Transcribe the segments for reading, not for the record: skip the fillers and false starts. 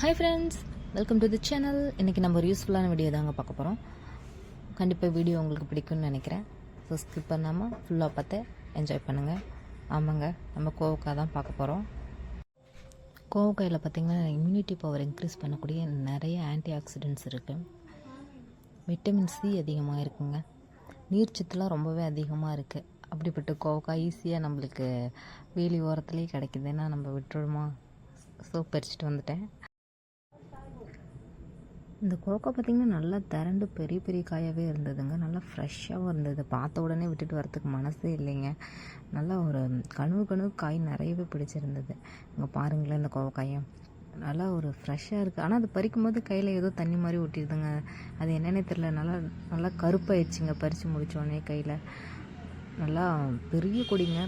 Hi friends, welcome to the channel. இன்றைக்கி நம்ம ஒரு யூஸ்ஃபுல்லான வீடியோ தாங்க பார்க்க போகிறோம். கண்டிப்பாக வீடியோ உங்களுக்கு பிடிக்கும்னு நினைக்கிறேன். ஸோ ஸ்கிப் பண்ணாமல் ஃபுல்லாக பார்த்து என்ஜாய் பண்ணுங்கள். ஆமாங்க, நம்ம கோவக்காய் தான் பார்க்க போகிறோம். கோவக்காயில் பார்த்திங்கன்னா இம்யூனிட்டி பவர் இன்க்ரீஸ் பண்ணக்கூடிய நிறைய ஆன்டி ஆக்சிடென்ட்ஸ் இருக்குது. விட்டமின் சி அதிகமாக இருக்குங்க. நீர்ச்சத்துலாம் ரொம்பவே அதிகமாக இருக்குது. அப்படிப்பட்ட கோவக்காய் ஈஸியாக நம்மளுக்கு வேலி ஓரத்துலேயே கிடைக்குதுன்னா நம்ம விட்டுருமா? ஸோ பறிச்சுட்டு வந்துட்டேன். இந்த கோவக்காய் பார்த்திங்கன்னா நல்லா திரண்டு பெரிய பெரிய காயாகவே இருந்ததுங்க. நல்லா ஃப்ரெஷ்ஷாகவும் இருந்தது. பார்த்த உடனே விட்டுட்டு வரத்துக்கு மனசே இல்லைங்க. நல்லா ஒரு கனவு காய் நிறையவே பிடிச்சிருந்தது. இங்கே பாருங்களேன், இந்த கோவக்காயை நல்லா ஒரு ஃப்ரெஷ்ஷாக இருக்குது. ஆனால் அது பறிக்கும் போது கையில் ஏதோ தண்ணி மாதிரி ஒட்டிடுதுங்க. அது என்னென்னே தெரில. நல்லா கருப்பாயிடுச்சுங்க பறித்து முடித்தோடனே கையில். நல்லா பெரிய கொடிங்க,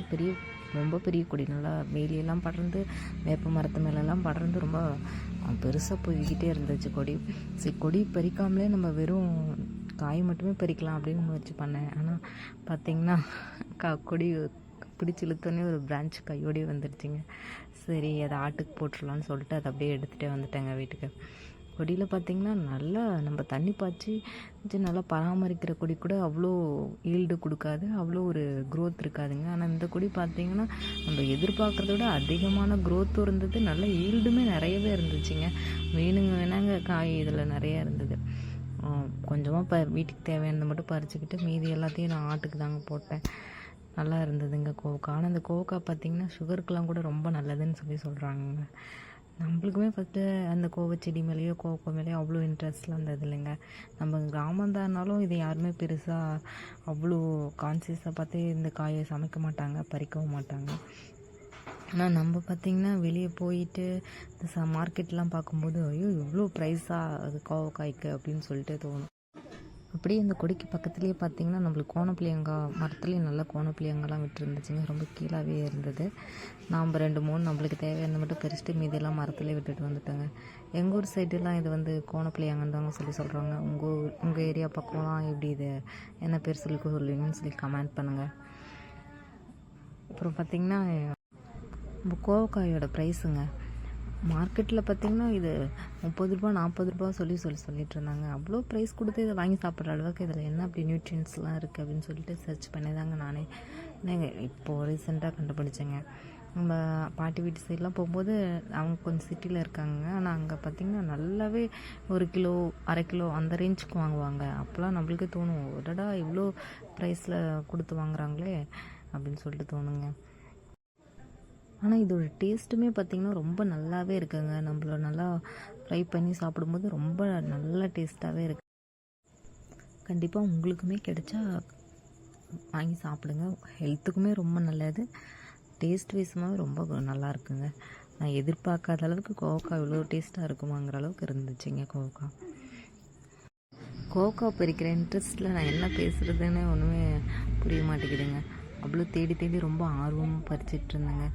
ரொம்ப பெரிய கொடி. நல்லா வேலியெல்லாம் படர்ந்து வேப்ப மரத்து மேலெல்லாம் படர்ந்து ரொம்ப பெருசாக போய்கிட்டே இருந்துச்சு கொடி. சரி, கொடி பறிக்காமலே நம்ம வெறும் காய் மட்டுமே பறிக்கலாம் அப்படின்னு முயற்சி பண்ணேன். ஆனால் பார்த்திங்கன்னா கொடி பிடிச்சி இழுத்தோடனே ஒரு பிரான்ச் கையோடய வந்துடுச்சிங்க. சரி, அதை ஆட்டுக்கு போட்டுடலான்னு சொல்லிட்டு அதை அப்படியே எடுத்துகிட்டே வந்துட்டேங்க வீட்டுக்கு. கொடியில் பார்த்திங்கன்னா நல்லா நம்ம தண்ணி பாய்ச்சி நல்லா பராமரிக்கிற கொடி கூட அவ்வளோ ஈல்டு கொடுக்காது, அவ்வளோ ஒரு க்ரோத் இருக்காதுங்க. ஆனால் இந்த கொடி பார்த்திங்கன்னா நம்ம எதிர்பார்க்குறத விட அதிகமான க்ரோத்தும் இருந்தது, நல்ல ஈல்டுமே நிறையவே இருந்துச்சுங்க. வேணாங்க காய் இதில் நிறையா இருந்தது. கொஞ்சமாக வீட்டுக்கு தேவையானது மட்டும் பறிச்சுக்கிட்டு மீதி எல்லாத்தையும் நான் ஆட்டுக்கு தாங்க போட்டேன். நல்லா இருந்ததுங்க கோவக்காய். ஆனால் இந்த கோவக்காய் பார்த்திங்கன்னா சுகருக்கெலாம் கூட ரொம்ப நல்லதுன்னு சொல்கிறாங்க. நம்மளுக்குமே ஃபஸ்ட்டு அந்த கோவச்செடி மேலேயோ கோவக்காய் மேலேயோ அவ்வளோ இன்ட்ரெஸ்ட்லாம் இருந்தது இல்லைங்க. நம்ம கிராமந்தானாலும் இதை யாருமே பெருசாக அவ்வளோ கான்சியஸாக பார்த்து இந்த காயை சமைக்க மாட்டாங்க, பறிக்கவும் மாட்டாங்க. ஆனால் நம்ம பார்த்திங்கன்னா வெளியே போயிட்டு இந்த மார்க்கெட்லாம் பார்க்கும்போது ஐயோ இவ்வளோ ப்ரைஸாக அது கோவக்காய்க்கு அப்படின்னு சொல்லிட்டு தோணும். அப்படியே இந்த கொடிக்கு பக்கத்துலேயே பார்த்திங்கன்னா நம்மளுக்கு கோணப்புளியங்காய் மரத்துலேயும் நல்லா கோணப்புளியங்காய்லாம் விட்டுருந்துச்சுங்க. ரொம்ப கீழாகவே இருந்தது. நாம் 2-3 நம்மளுக்கு தேவையான மட்டும் பறிச்சுட்டு மீதியெல்லாம் மரத்துலேயே விட்டுட்டு வந்துட்டோங்க. எங்கள் ஊர் சைடுலாம் இது கோணப்புளியங்கன்னு தாங்க சொல்கிறாங்க. உங்கள் ஏரியா பக்கம்லாம் எப்படி இது என்ன பேர் சொல்லுவீங்கன்னு சொல்லி கமெண்ட் பண்ணுங்கள். அப்புறம் பார்த்திங்கன்னா கோவக்காயோட ப்ரைஸுங்க மார்க்கெட்டில் பார்த்திங்கன்னா இது 30 ரூபா 40 ரூபா சொல்லிட்டு இருந்தாங்க. அவ்வளோ ப்ரைஸ் கொடுத்து இதை வாங்கி சாப்பிட்ற அளவுக்கு இதில் என்ன அப்படி நியூட்ரியன்ஸ்லாம் இருக்குது அப்படின்னு சொல்லிட்டு சர்ச் பண்ணி தாங்க நானே இப்போது ரீசெண்டாக கண்டுபிடிச்சேங்க. நம்ம பாட்டி வீட்டு சைட்லாம் போகும்போது அவங்க கொஞ்சம் சிட்டியில் இருக்காங்க. ஆனால் அங்கே பார்த்திங்கன்னா நல்லாவே 1 கிலோ 1/2 கிலோ அந்த ரேஞ்சுக்கு வாங்குவாங்க. அப்போலாம் நம்மளுக்கே தோணும், ஒடடா இவ்வளோ ப்ரைஸில் கொடுத்து வாங்குறாங்களே அப்படின்னு சொல்லிட்டு தோணுங்க. ஆனால் இதோட டேஸ்ட்டுமே பார்த்திங்கன்னா ரொம்ப நல்லாவே இருக்குங்க. நம்மள நல்லா ஃப்ரை பண்ணி சாப்பிடும்போது ரொம்ப நல்ல டேஸ்ட்டாகவே இருக்குது. கண்டிப்பாக உங்களுக்குமே கிடைச்சா வாங்கி சாப்பிடுங்க. ஹெல்த்துக்குமே ரொம்ப நல்லது, டேஸ்ட் வைஸுமாவே ரொம்ப நல்லா இருக்குங்க. நான் எதிர்பார்க்காத அளவுக்கு கோவக்காய் இவ்வளோ டேஸ்ட்டாக இருக்குமாங்கிற அளவுக்கு இருந்துச்சுங்க கோவக்காய் பறிக்கிற இன்ட்ரெஸ்ட்டில் நான் என்ன பேசுகிறதுன்னு ஒன்றுமே புரிய மாட்டேங்குதுங்க. அவ்வளோ தேடி ரொம்ப ஆர்வமாக பறிச்சிட்டு இருந்தேங்க.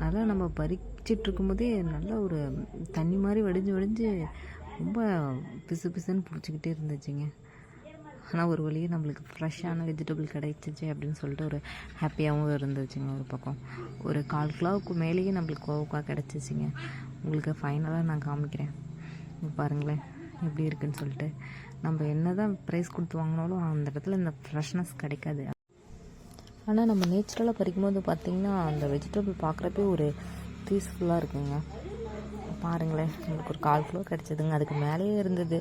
நல்லா நம்ம பறிச்சிட்டு இருக்கும்போதே நல்லா ஒரு தண்ணி மாதிரி வடிஞ்சு ரொம்ப பிசுன்னு பிடிச்சிக்கிட்டே இருந்துச்சுங்க. ஆனால் ஒரு வழியே நம்மளுக்கு ஃப்ரெஷ்ஷான வெஜிடபிள் கிடைச்சிச்சு அப்படின்னு சொல்லிட்டு ஒரு ஹாப்பியாகவும் இருந்துச்சுங்க. ஒரு பக்கம் ஒரு 1/4 கிலோவுக்கு மேலேயே நம்மளுக்கு கோவக்காய் கிடச்சிச்சிங்க. உங்களுக்கு ஃபைனலாக நான் காமிக்கிறேன், பாருங்களேன் எப்படி இருக்குன்னு சொல்லிட்டு. நம்ம என்ன தான் ப்ரைஸ் கொடுத்து வாங்கினாலும் அந்த இடத்துல இந்த ஃப்ரெஷ்னஸ் கிடைக்காது. ஆனால் நம்ம நேச்சுரலாக பறிக்கும்போது பார்த்திங்கன்னா அந்த வெஜிடபிள் பார்க்குறப்பே ஒரு பீஸ்ஃபுல்லாக இருக்குங்க. பாருங்களேன், நம்மளுக்கு ஒரு 1/4 கிலோ கிடச்சிதுங்க. அதுக்கு மேலேயே இருந்தது.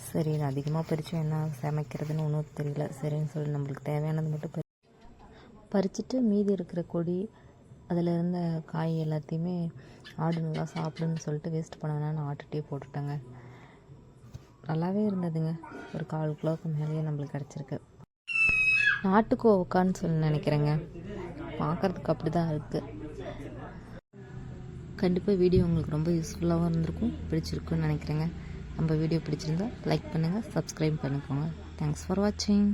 சரி, அதிகமாக பறித்து என்ன சமைக்கிறதுன்னு ஒன்றும் தெரியல. சரின்னு சொல்லி நம்மளுக்கு தேவையானது மட்டும் பறிச்சுட்டு மீதி இருக்கிற கொடி அதில் இருந்த காய் எல்லாத்தையுமே ஆடு நல்லா சாப்பிடுன்னு சொல்லிட்டு வேஸ்ட் பண்ண வேணான்னு ஆட்டுகிட்டே போட்டுட்டேங்க. நல்லாவே இருந்ததுங்க. ஒரு 1/4 கிலோவுக்கு மேலேயே நம்மளுக்கு கிடச்சிருக்கு. நாட்டுக்கோவக்கான்னு சொல்லி நினைக்கிறேங்க. பார்க்குறதுக்கு அப்படி தான் இருக்குது. கண்டிப்பாக வீடியோ உங்களுக்கு ரொம்ப யூஸ்ஃபுல்லாகவும் இருந்திருக்கும், பிடிச்சிருக்குன்னு நினைக்கிறேங்க. நம்ம வீடியோ பிடிச்சிருந்தா லைக் பண்ணுங்கள், சப்ஸ்கிரைப் பண்ணிக்கோங்க. தேங்க்ஸ் ஃபார் வாட்சிங்.